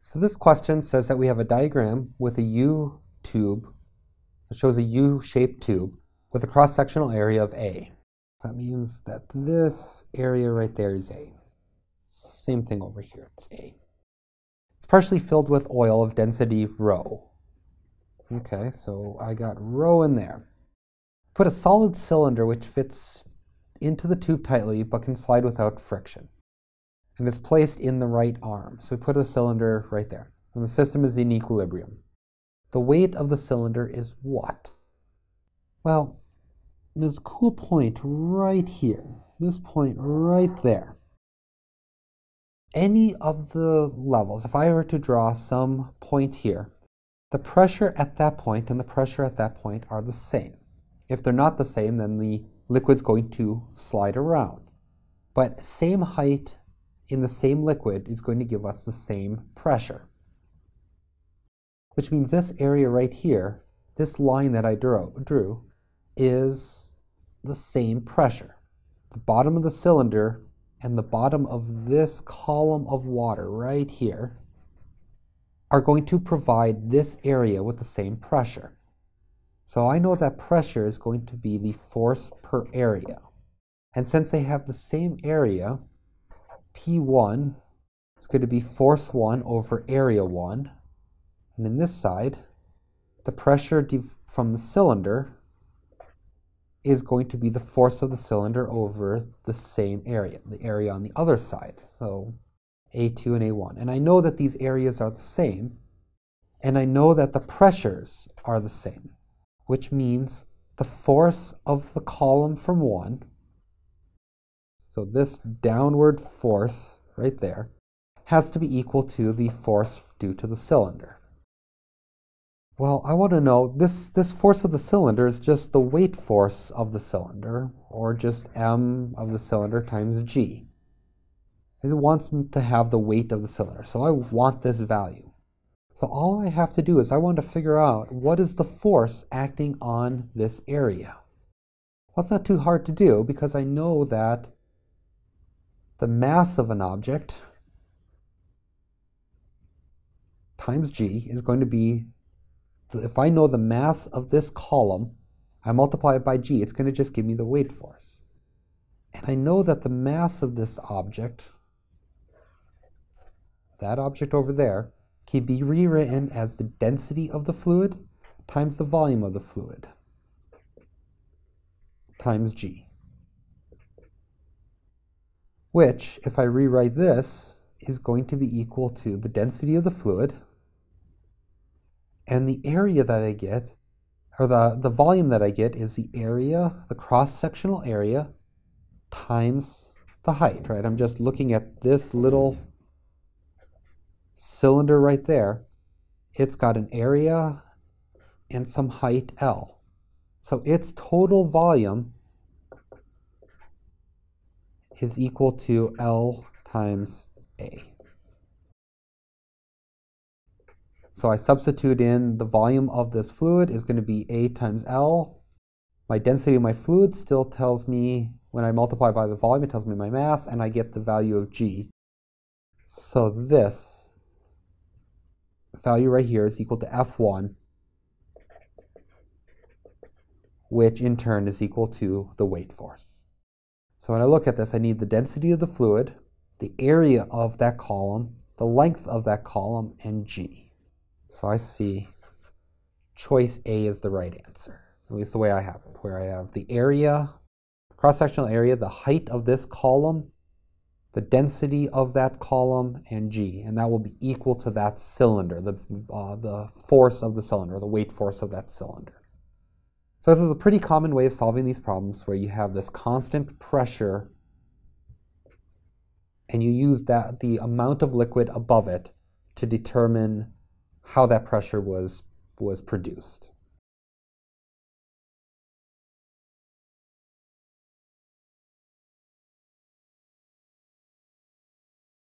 So this question says that we have a diagram with a U tube that shows a U-shaped tube with a cross-sectional area of A. That means that this area right there is A. Same thing over here, it's A. It's partially filled with oil of density rho. Okay, so I got rho in there. Put a solid cylinder which fits into the tube tightly but can slide without friction. And it's placed in the right arm. So we put a cylinder right there. And the system is in equilibrium. The weight of the cylinder is what? Well, there's a cool point right here. This point right there. Any of the levels, if I were to draw some point here, the pressure at that point and the pressure at that point are the same. If they're not the same, then the liquid's going to slide around. But same height in the same liquid is going to give us the same pressure. Which means this area right here, this line that I drew, is the same pressure. The bottom of the cylinder and the bottom of this column of water right here are going to provide this area with the same pressure. So I know that pressure is going to be the force per area. And since they have the same area, P1 is going to be force 1 over area 1. And in this side, the pressure from the cylinder is going to be the force of the cylinder over the same area, the area on the other side. So A2 and A1. And I know that these areas are the same, and I know that the pressures are the same, which means the force of the column from 1, so this downward force right there, has to be equal to the force due to the cylinder. Well, I want to know, this force of the cylinder is just the weight force of the cylinder, or just m of the cylinder times g. It wants me to have the weight of the cylinder, so I want this value. So all I have to do is I want to figure out what is the force acting on this area. Well, it's not too hard to do because I know that the mass of an object times g is going to be, if I know the mass of this column, I multiply it by g, it's going to just give me the weight force. And I know that the mass of this object, that object over there, can be rewritten as the density of the fluid times the volume of the fluid times g. Which, if I rewrite this, is going to be equal to the density of the fluid, and the area that I get, or the volume that I get, is the area, the cross-sectional area, times the height, right? I'm just looking at this little cylinder right there. It's got an area and some height L. So its total volume is equal to L times A. So I substitute in the volume of this fluid is going to be A times L. My density of my fluid still tells me, when I multiply by the volume, it tells me my mass, and I get the value of G. So this value right here is equal to F1, which in turn is equal to the weight force. So when I look at this, I need the density of the fluid, the area of that column, the length of that column, and G. So I see choice A is the right answer, at least the way I have it, where I have the area, cross-sectional area, the height of this column, the density of that column, and G. And that will be equal to that cylinder, the force of the cylinder, the weight force of that cylinder. So this is a pretty common way of solving these problems where you have this constant pressure and you use the amount of liquid above it to determine how that pressure was produced.